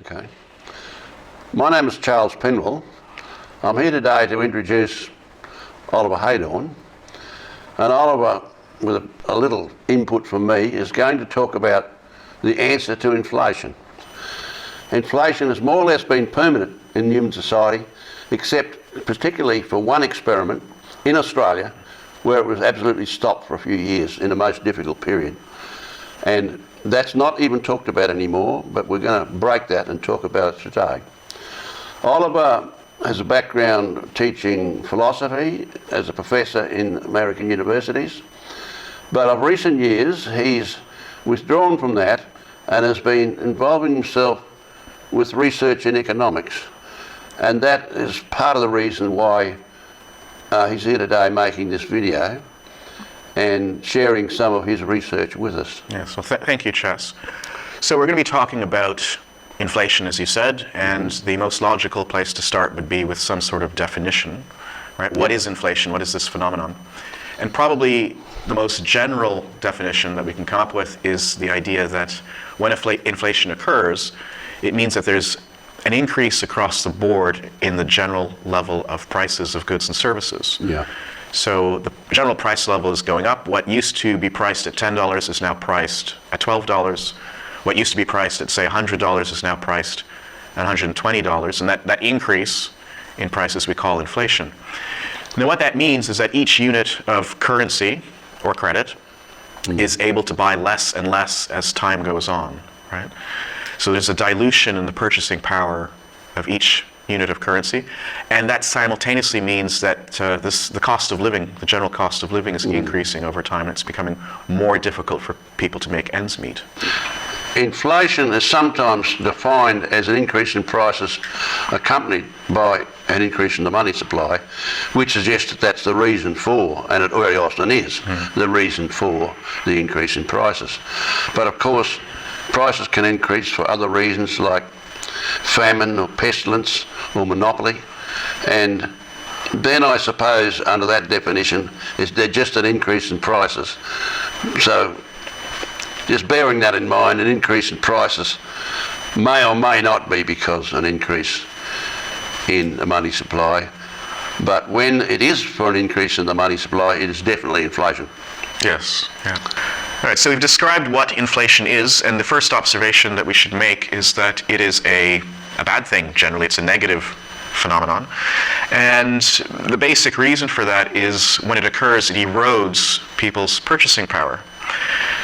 Okay. My name is Charles Penwell. I'm here today to introduce Oliver Haydorn. And Oliver, with a little input from me, is going to talk about the answer to inflation. Inflation has more or less been permanent in human society, except particularly for one experiment in Australia where it was absolutely stopped for a few years in a most difficult period. And that's not even talked about anymore, but we're going to break that and talk about it today. Oliver has a background teaching philosophy as a professor in American universities, but of recent years he's withdrawn from that and has been involving himself with research in economics, and that is part of the reason why he's here today making this video and sharing some of his research with us. Yes, well thank you, Chess. So we're going to be talking about inflation, as you said, and the most logical place to start would be with some sort of definition, right? What is inflation? What is this phenomenon? And probably the most general definition that we can come up with is the idea that when inflation occurs, it means that there's an increase across the board in the general level of prices of goods and services. Yeah. So the general price level is going up. What used to be priced at $10 is now priced at $12. What used to be priced at, say, $100 is now priced at $120. And that increase in prices we call inflation. Now what that means is that each unit of currency or credit is able to buy less and less as time goes on, right? So there's a dilution in the purchasing power of each unit of currency, and that simultaneously means that the cost of living, the general cost of living, is increasing over time, and it's becoming more difficult for people to make ends meet. Inflation is sometimes defined as an increase in prices accompanied by an increase in the money supply, which suggests that that's the reason for, and it very often is, the reason for the increase in prices. But of course, prices can increase for other reasons like famine or pestilence or monopoly, and then I suppose under that definition is they're just an increase in prices. So just bearing that in mind, an increase in prices may or may not be because an increase in the money supply, but when it is for an increase in the money supply, it is definitely inflation. Yes. Yeah. All right, so we've described what inflation is, and the first observation that we should make is that it is a bad thing. Generally, it's a negative phenomenon. And the basic reason for that is when it occurs, it erodes people's purchasing power.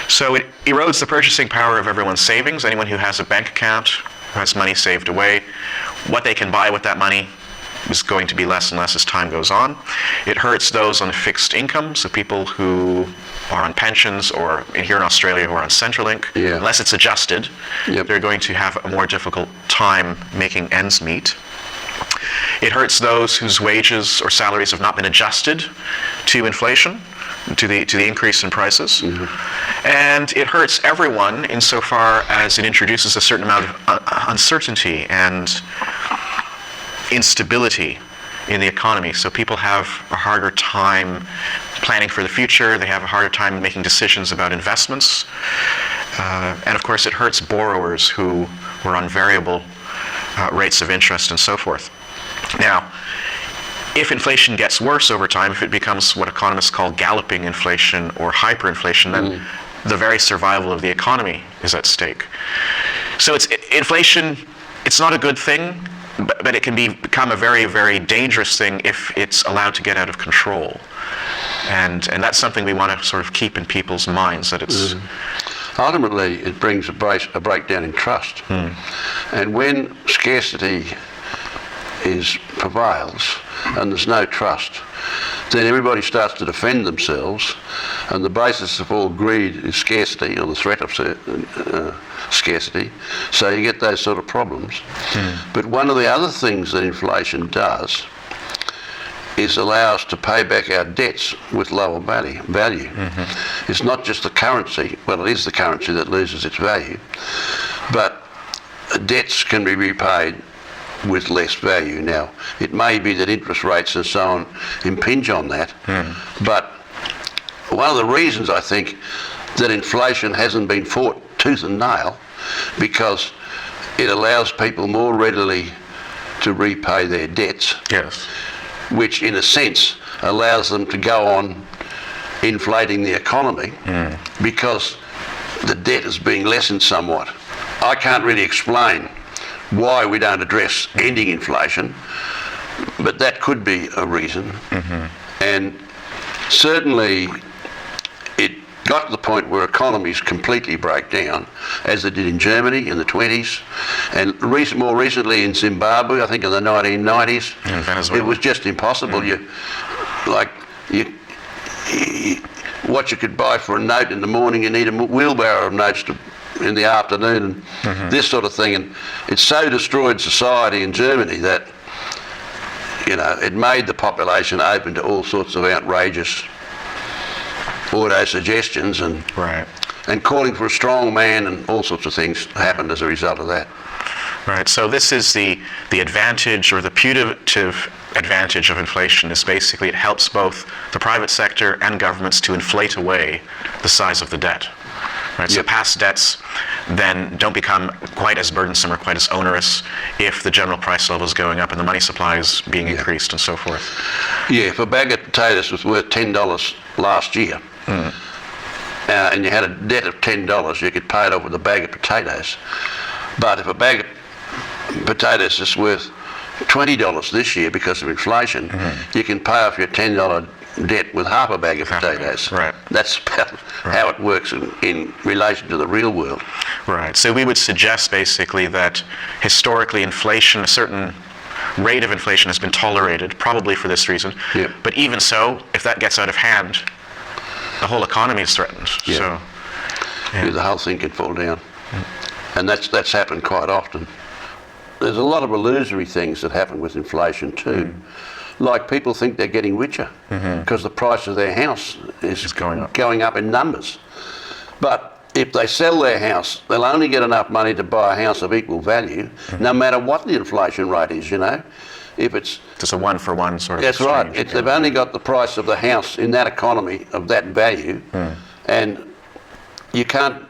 So it erodes the purchasing power of everyone's savings. Anyone who has a bank account, who has money saved away, what they can buy with that money is going to be less and less as time goes on. It hurts those on fixed income, so people who are on pensions or here in Australia who are on Centrelink, unless it's adjusted, they're going to have a more difficult time making ends meet. It hurts those whose wages or salaries have not been adjusted to inflation, to the increase in prices. And it hurts everyone insofar as it introduces a certain amount of uncertainty and instability in the economy. So people have a harder time planning for the future. They have a harder time making decisions about investments. And of course it hurts borrowers who were on variable rates of interest and so forth. Now, if inflation gets worse over time, if it becomes what economists call galloping inflation or hyperinflation, then the very survival of the economy is at stake. So inflation, it's not a good thing, but it can become a very, very dangerous thing if it's allowed to get out of control. And that's something we want to sort of keep in people's minds, that it's... Ultimately, it brings a breakdown in trust. And when scarcity prevails and there's no trust, then everybody starts to defend themselves, and the basis of all greed is scarcity, or the threat of scarcity, so you get those sort of problems. But one of the other things that inflation does is allow us to pay back our debts with lower value. It's not just the currency, well, it is the currency that loses its value, but debts can be repaid with less value. Now, it may be that interest rates and so on impinge on that, but one of the reasons I think that inflation hasn't been fought tooth and nail, because it allows people more readily to repay their debts, Yes. which in a sense allows them to go on inflating the economy because the debt is being lessened somewhat. I can't really explain why we don't address ending inflation, but that could be a reason. And certainly it got to the point where economies completely broke down, as they did in Germany in the 20s, and more recently in Zimbabwe, I think in the 1990s. In Venezuela. It was just impossible. What you could buy for a note in the morning, you need a wheelbarrow of notes in the afternoon, and this sort of thing. And it so destroyed society in Germany that, it made the population open to all sorts of outrageous auto-suggestions and calling for a strong man, and all sorts of things happened as a result of that. Right. So this is the advantage, or the putative advantage of inflation, is basically it helps both the private sector and governments to inflate away the size of the debt. Right. So past debts then don't become quite as burdensome or quite as onerous if the general price level is going up and the money supply is being increased and so forth. Yeah, if a bag of potatoes was worth $10 last year, and you had a debt of $10, you could pay it off with a bag of potatoes. But if a bag of potatoes is worth $20 this year because of inflation, you can pay off your $10 debt with half a bag of potatoes. Right. That's about how it works in relation to the real world. Right. So we would suggest basically that historically inflation, a certain rate of inflation has been tolerated, probably for this reason. Yep. But even so, if that gets out of hand, the whole economy is threatened. Yeah. So The whole thing could fall down. And that's happened quite often. There's a lot of illusory things that happen with inflation too. Like people think they're getting richer because the price of their house is going up in numbers. But if they sell their house, they'll only get enough money to buy a house of equal value, no matter what the inflation rate is, If it's just a one-for-one sort of That's exchange. right. They've only got the price of the house in that economy of that value, and you can't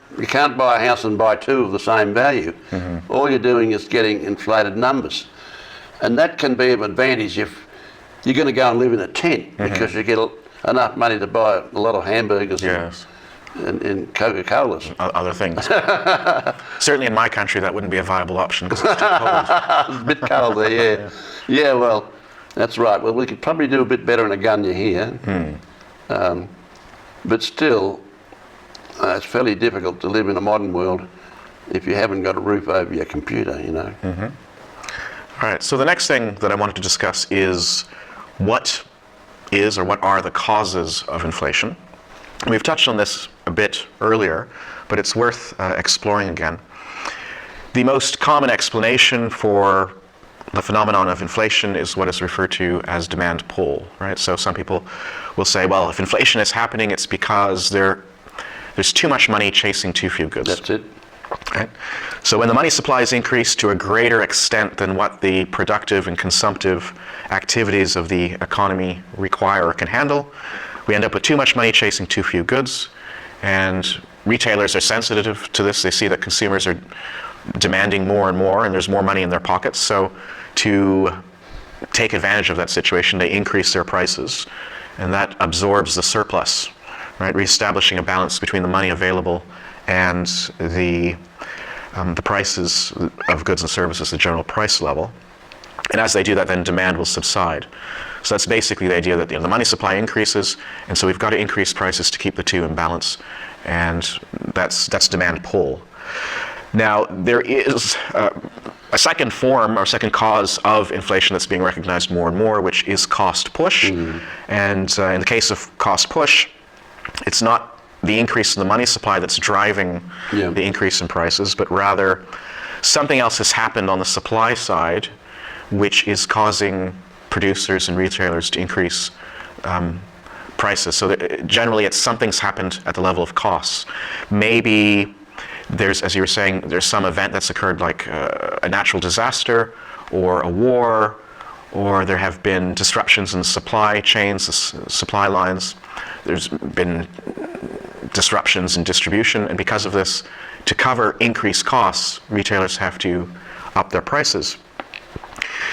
buy a house and buy two of the same value. All you're doing is getting inflated numbers. And that can be of advantage if you're going to go and live in a tent because you get enough money to buy a lot of hamburgers and Coca-Colas. Other things. Certainly in my country that wouldn't be a viable option because it's too cold. It's a bit cold there, yeah. Yeah, well, that's right. Well, we could probably do a bit better in a Gunya here. But still, it's fairly difficult to live in a modern world if you haven't got a roof over your computer, All right, so the next thing that I wanted to discuss is what are the causes of inflation. We've touched on this a bit earlier, but it's worth exploring again. The most common explanation for the phenomenon of inflation is what is referred to as demand pull, right? So some people will say, well, if inflation is happening, it's because there's too much money chasing too few goods. That's it. Right? So when the money supply is increased to a greater extent than what the productive and consumptive activities of the economy require or can handle, we end up with too much money chasing too few goods, and retailers are sensitive to this. They see that consumers are demanding more and more, and there's more money in their pockets. So to take advantage of that situation, they increase their prices, and that absorbs the surplus, right? Reestablishing a balance between the money available and the prices of goods and services, the general price level. And as they do that, then demand will subside. So that's basically the idea that the money supply increases, and so we've got to increase prices to keep the two in balance, and that's demand pull. Now, there is a second form or second cause of inflation that's being recognized more and more, which is cost push. And in the case of cost push, it's not the increase in the money supply that's driving the increase in prices, but rather something else has happened on the supply side which is causing producers and retailers to increase prices. So generally something's happened at the level of costs. Maybe there's, as you were saying, there's some event that's occurred, like a natural disaster or a war, or there have been disruptions in the supply chains, the supply lines. There's been disruptions in distribution, and because of this, to cover increased costs, retailers have to up their prices.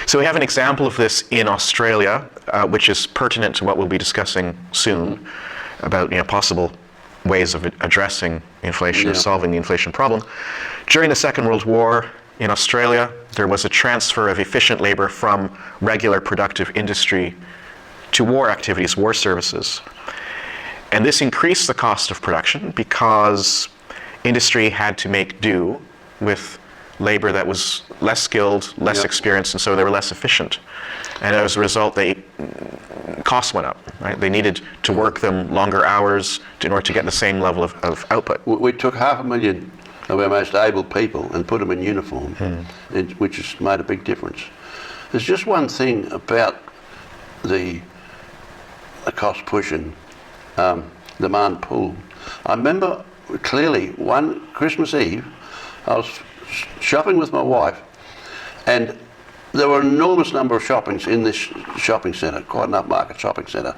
So we have an example of this in Australia, which is pertinent to what we'll be discussing soon about possible ways of addressing inflation or solving the inflation problem. During the Second World War in Australia, there was a transfer of efficient labor from regular productive industry to war activities, war services. And this increased the cost of production because industry had to make do with labor that was less skilled, less experienced, and so they were less efficient. And as a result, costs went up. Right? They needed to work them longer hours in order to get the same level of output. We took 500,000 of our most able people and put them in uniform, which has made a big difference. There's just one thing about the cost push and demand pull. I remember clearly one Christmas Eve, I was shopping with my wife, and there were an enormous number of shoppings in this shopping centre, quite an upmarket shopping centre,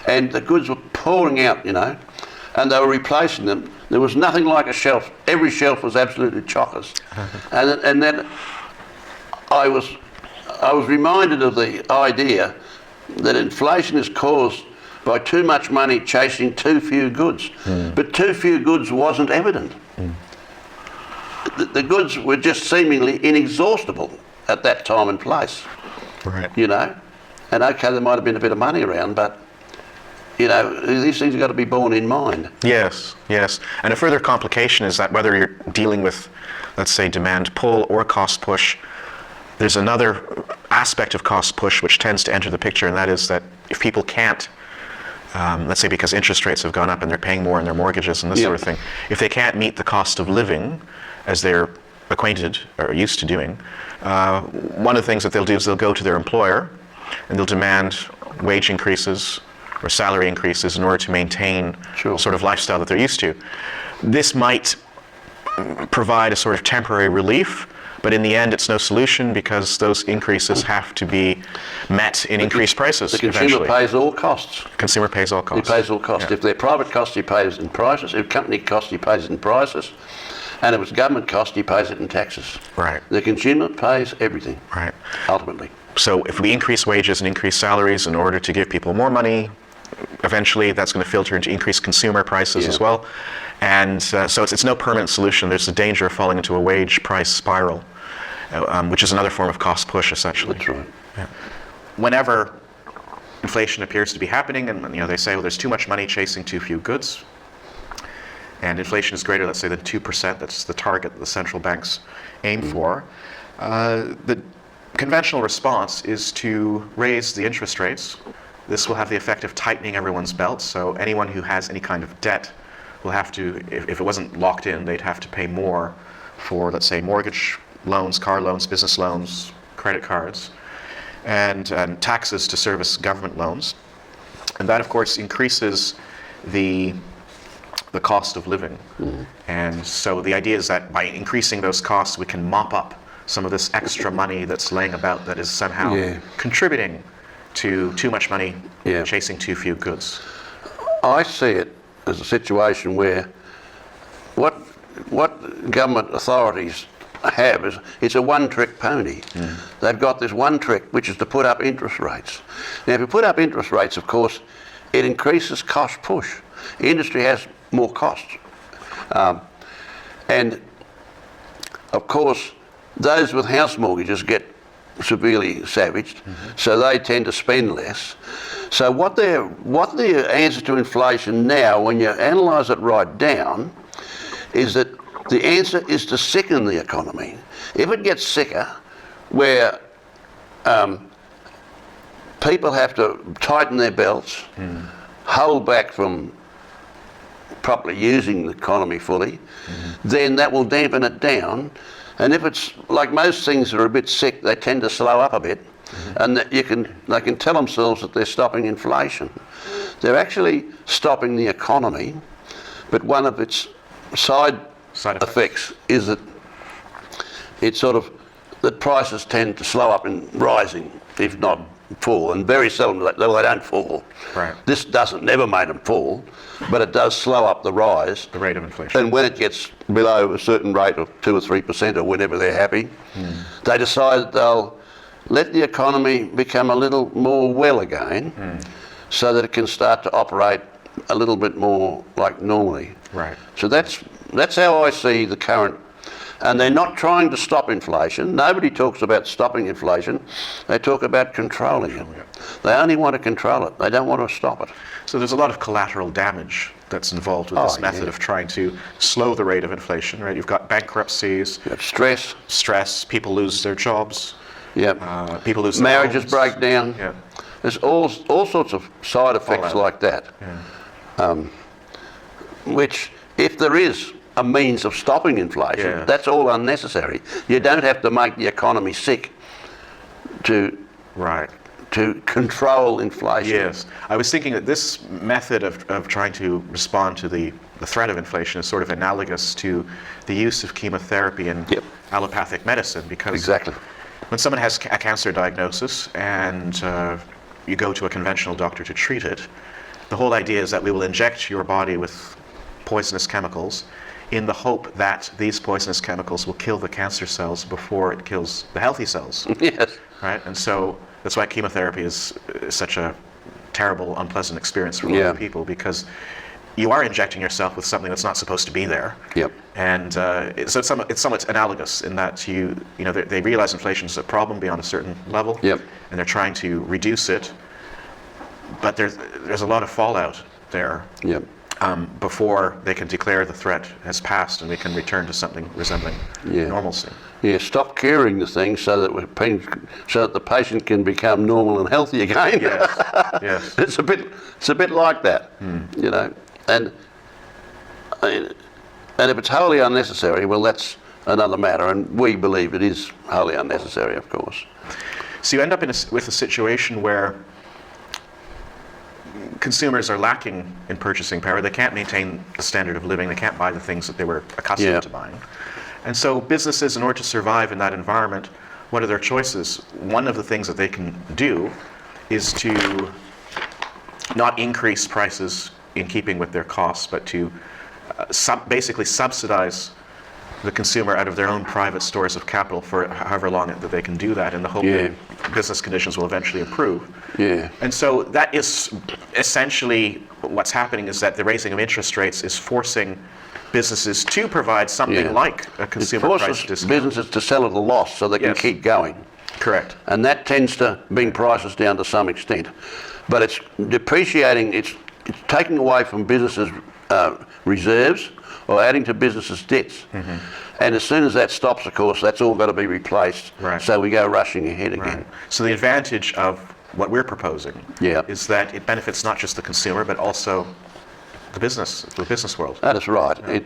and the goods were pouring out, and they were replacing them. There was nothing like a shelf. Every shelf was absolutely chockers. And then I was reminded of the idea that inflation is caused by too much money chasing too few goods. But too few goods wasn't evident. The goods were just seemingly inexhaustible at that time and place. Right. And okay, there might have been a bit of money around, but these things have got to be borne in mind. Yes. And a further complication is that whether you're dealing with, let's say, demand pull or cost push, there's another aspect of cost push which tends to enter the picture, and that is that if people can't, let's say because interest rates have gone up and they're paying more on their mortgages and this sort of thing, if they can't meet the cost of living as they're acquainted or used to doing, one of the things that they'll do is they'll go to their employer and they'll demand wage increases or salary increases in order to maintain the sort of lifestyle that they're used to. This might provide a sort of temporary relief, but in the end it's no solution because those increases have to be met in increased prices. The consumer pays all costs. Consumer pays all costs. He pays all costs. If they're private costs, he pays in prices. If company costs, he pays in prices. And if it's government cost, he pays it in taxes. Right. The consumer pays everything. Right. Ultimately. So if we increase wages and increase salaries in order to give people more money, eventually that's going to filter into increased consumer prices as well. And so it's no permanent solution. There's the danger of falling into a wage price spiral, which is another form of cost push, essentially. That's right. Yeah. Whenever inflation appears to be happening, and they say, well, there's too much money chasing too few goods, and inflation is greater, let's say, than 2%, that's the target that the central banks aim for, the conventional response is to raise the interest rates. This will have the effect of tightening everyone's belts, so anyone who has any kind of debt will have to, if it wasn't locked in, they'd have to pay more for, let's say, mortgage loans, car loans, business loans, credit cards, and taxes to service government loans. And that, of course, increases the cost of living. And so the idea is that by increasing those costs, we can mop up some of this extra money that's laying about that is somehow contributing to too much money chasing too few goods. I see it as a situation where what government authorities have is it's a one-trick pony. They've got this one trick, which is to put up interest rates. Now, if you put up interest rates, of course, it increases cost push. The industry has more costs. And, of course, those with house mortgages get severely savaged, so they tend to spend less. So what the answer to inflation now, when you analyse it right down, is that the answer is to sicken the economy. If it gets sicker, where people have to tighten their belts, hold back from properly using the economy fully, then that will dampen it down. And if it's like most things that are a bit sick, they tend to slow up a bit, and that they can tell themselves that they're stopping inflation. They're actually stopping the economy, but one of its side effects is that that prices tend to slow up in rising, if not fall, and very seldom they don't fall. Right. This never made them fall, but it does slow up the rise. The rate of inflation. And when it gets below a certain rate of 2 or 3% or whenever they're happy, they decide that they'll let the economy become a little more well again, so that it can start to operate a little bit more like normally. Right. So that's how I see the current. And they're not trying to stop inflation. Nobody talks about stopping inflation. They talk about controlling it. They only want to control it. They don't want to stop it. So there's a lot of collateral damage that's involved with this method of trying to slow the rate of inflation, right? You've got bankruptcies, You have stress. people lose their jobs, Yep. people lose their Marriages homes. break down. Yeah. There's all sorts of side effects Fallout. like that. Which, if there is a means of stopping inflation, that's all unnecessary. You don't have to make the economy sick to Right. control inflation. Yes. I was thinking that this method of trying to respond to the threat of inflation is sort of analogous to the use of chemotherapy in allopathic medicine, because Exactly. when someone has a cancer diagnosis and you go to a conventional doctor to treat it, the whole idea is that we will inject your body with poisonous chemicals in the hope that these poisonous chemicals will kill the cancer cells before it kills the healthy cells. Yes. Right? And so that's why chemotherapy is such a terrible, unpleasant experience for a lot of people, because you are injecting yourself with something that's not supposed to be there. Yep. And so it's somewhat analogous in that they realize inflation is a problem beyond a certain level, Yep. and they're trying to reduce it, but there's a lot of fallout there. Yep. Before they can declare the threat has passed and we can return to something resembling normalcy. Yeah, stop curing the thing so that the patient can become normal and healthy again. Yes. Yes. It's a bit like that, you know. And if it's wholly unnecessary, well, that's another matter, and we believe it is wholly unnecessary, of course. So you end up with a situation where consumers are lacking in purchasing power. They can't maintain the standard of living. They can't buy the things that they were accustomed to buying. And so businesses, in order to survive in that environment, what are their choices? One of the things that they can do is to not increase prices in keeping with their costs, but to basically subsidize the consumer out of their own private stores of capital for however long that they can do that, in the hope that business conditions will eventually improve. Yeah. And so that is essentially what's happening, is that the raising of interest rates is forcing businesses to provide something like a consumer price discount. It forces businesses to sell at a loss so they can keep going. Correct. And that tends to bring prices down to some extent. But it's depreciating, it's taking away from businesses' reserves or adding to businesses' debts. And as soon as that stops, of course, that's all got to be replaced. Right. So we go rushing ahead again. So the advantage of what we're proposing is that it benefits not just the consumer, but also the business world. That is right.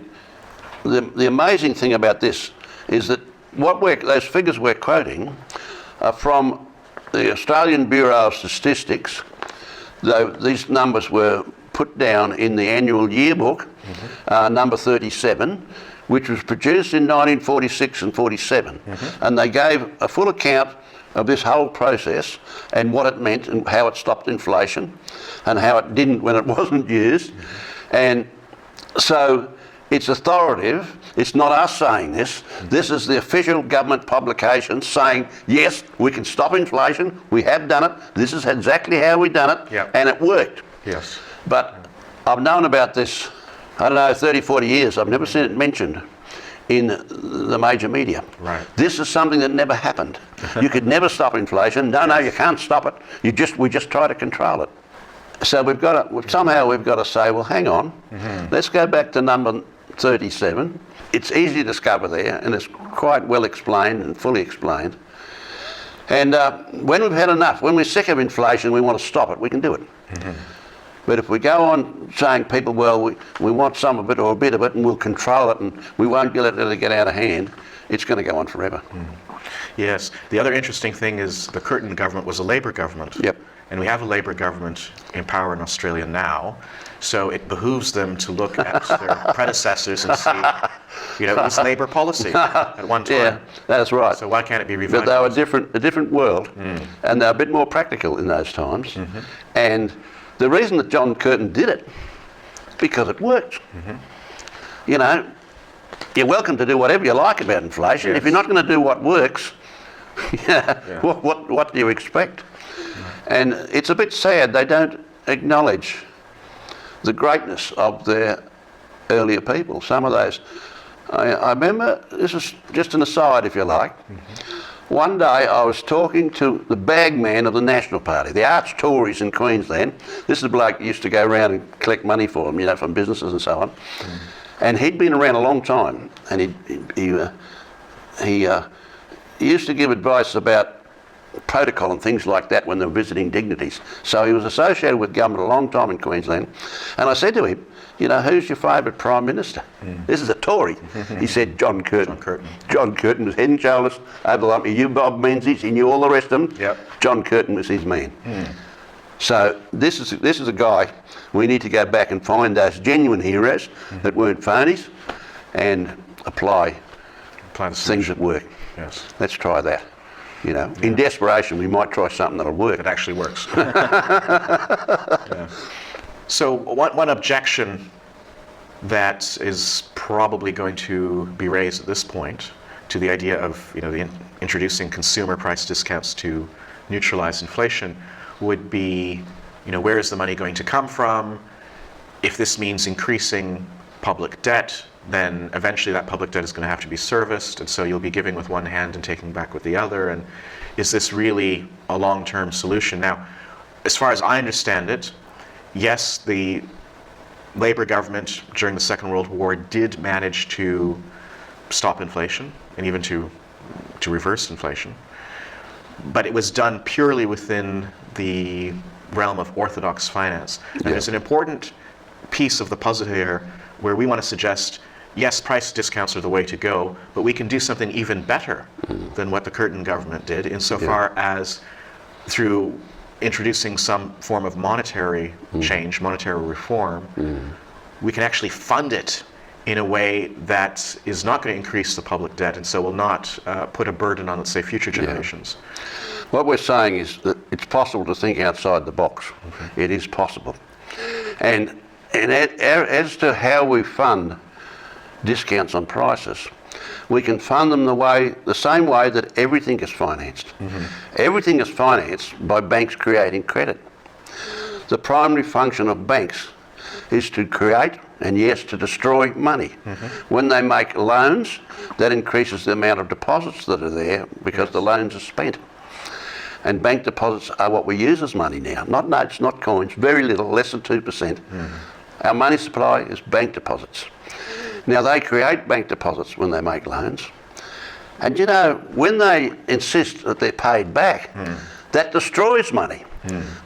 The amazing thing about this is that those figures we're quoting are from the Australian Bureau of Statistics, though these numbers were put down in the annual yearbook, number 37, which was produced in 1946 and 47. And they gave a full account of this whole process and what it meant and how it stopped inflation and how it didn't when it wasn't used. And so it's authoritative. It's not us saying this. This is the official government publication saying, yes, we can stop inflation. We have done it. This is exactly how we've done it. And it worked. Yes. But I've known about this, 30, 40 years. I've never seen it mentioned in the major media. Right. This is something that never happened. You could never stop inflation. No, you can't stop it. We just try to control it. So we've got to say, well, hang on. Let's go back to number 37. It's easy to discover there, and it's quite well explained and fully explained. And when we've had enough, when we're sick of inflation, we want to stop it, we can do it. But if we go on saying people, well, we want some of it or a bit of it and we'll control it and we won't let it get out of hand, it's going to go on forever. Yes. The other interesting thing is the Curtin government was a Labour government. Yep. and we have a Labour government in power in Australia now, so it behooves them to look at their predecessors and see, it was Labour policy at one time. Yeah, that's right. So why can't it be revived? But they were a different world, and they're a bit more practical in those times. And the reason that John Curtin did it, because it worked. You're welcome to do whatever you like about inflation. Yes. If you're not going to do what works, what do you expect? And it's a bit sad they don't acknowledge the greatness of their earlier people. Some of those, I remember, this is just an aside if you like, one day I was talking to the bagman of the National Party, the arch Tories in Queensland. This is a bloke who used to go around and collect money for them, from businesses and so on. And he'd been around a long time, and he used to give advice about protocol and things like that when they were visiting dignitaries. So he was associated with government a long time in Queensland. And I said to him, who's your favourite Prime Minister? This is a Tory. He said, John Curtin. John Curtin was head and shoulders over like you, Bob Menzies, he knew all the rest of them. Yep. John Curtin was his man. So this is a guy, we need to go back and find those genuine heroes that weren't phonies and apply things that work. Yes. Let's try that. In desperation, we might try something that'll work. It actually works. So one objection that is probably going to be raised at this point to the idea of introducing consumer price discounts to neutralize inflation would be, where is the money going to come from? If this means increasing public debt, then eventually that public debt is going to have to be serviced, and so you'll be giving with one hand and taking back with the other. And is this really a long-term solution? Now, as far as I understand it, yes, the Labour government during the Second World War did manage to stop inflation and even to reverse inflation, but it was done purely within the realm of orthodox finance. And there's an important piece of the puzzle here where we want to suggest, yes, price discounts are the way to go, but we can do something even better than what the Curtin government did insofar as through introducing some form of monetary change, monetary reform, we can actually fund it in a way that is not going to increase the public debt and so will not put a burden on, let's say, future generations. What we're saying is that it's possible to think outside the box. It is possible. And as to how we fund discounts on prices, we can fund them the same way that everything is financed. Everything is financed by banks creating credit. The primary function of banks is to create and, yes, to destroy money. When they make loans, that increases the amount of deposits that are there because the loans are spent. And bank deposits are what we use as money now. Not notes, not coins, very little, less than 2%. Our money supply is bank deposits. Now, they create bank deposits when they make loans. And when they insist that they're paid back, that destroys money.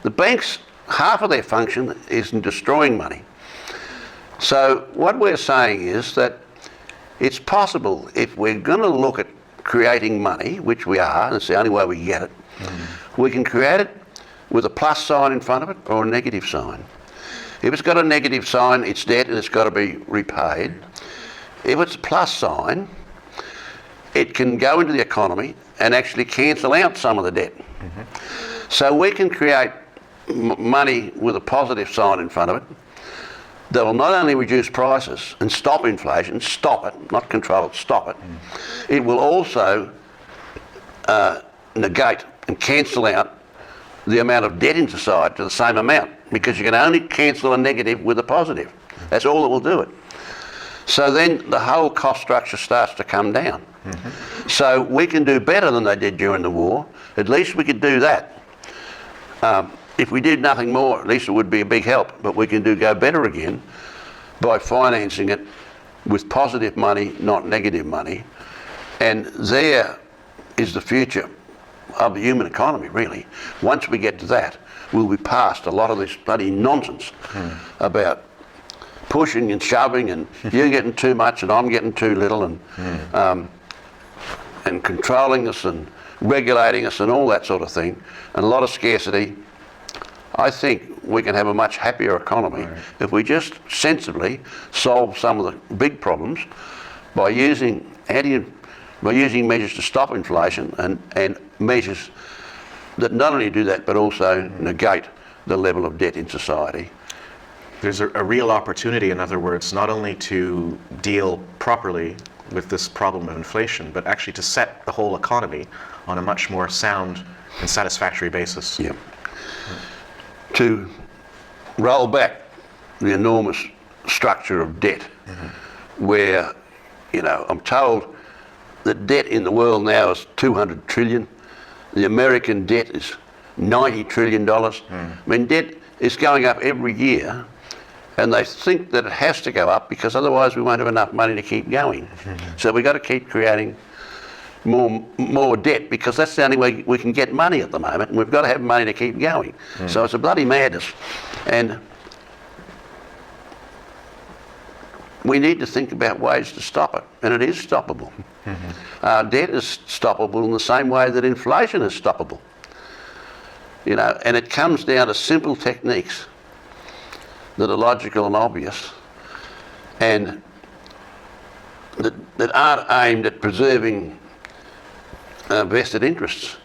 The banks, half of their function is in destroying money. So what we're saying is that it's possible, if we're going to look at creating money, which we are, and it's the only way we get it, we can create it with a plus sign in front of it or a negative sign. If it's got a negative sign, it's debt and it's got to be repaid. If it's a plus sign, it can go into the economy and actually cancel out some of the debt. So we can create money with a positive sign in front of it that will not only reduce prices and stop inflation, stop it, not control it, stop it. It will also negate and cancel out the amount of debt in society to the same amount, because you can only cancel a negative with a positive. That's all that will do it. So then the whole cost structure starts to come down. So we can do better than they did during the war. At least we could do that. If we did nothing more, at least it would be a big help, but we can go better again by financing it with positive money, not negative money. And there is the future of the human economy, really. Once we get to that, we'll be past a lot of this bloody nonsense about pushing and shoving and you're getting too much and I'm getting too little and controlling us and regulating us and all that sort of thing, and a lot of scarcity. I think we can have a much happier economy if we just sensibly solve some of the big problems by using measures to stop inflation and measures that not only do that but also negate the level of debt in society. There's a real opportunity, in other words, not only to deal properly with this problem of inflation, but actually to set the whole economy on a much more sound and satisfactory basis. Yeah. To roll back the enormous structure of debt, where, I'm told that debt in the world now is 200 trillion. The American debt is $90 trillion. I mean, debt is going up every year, and they think that it has to go up because otherwise we won't have enough money to keep going. So we've got to keep creating more debt because that's the only way we can get money at the moment, and we've got to have money to keep going. So it's a bloody madness. And we need to think about ways to stop it, and it is stoppable. Debt is stoppable in the same way that inflation is stoppable. And it comes down to simple techniques that are logical and obvious, and that aren't aimed at preserving vested interests.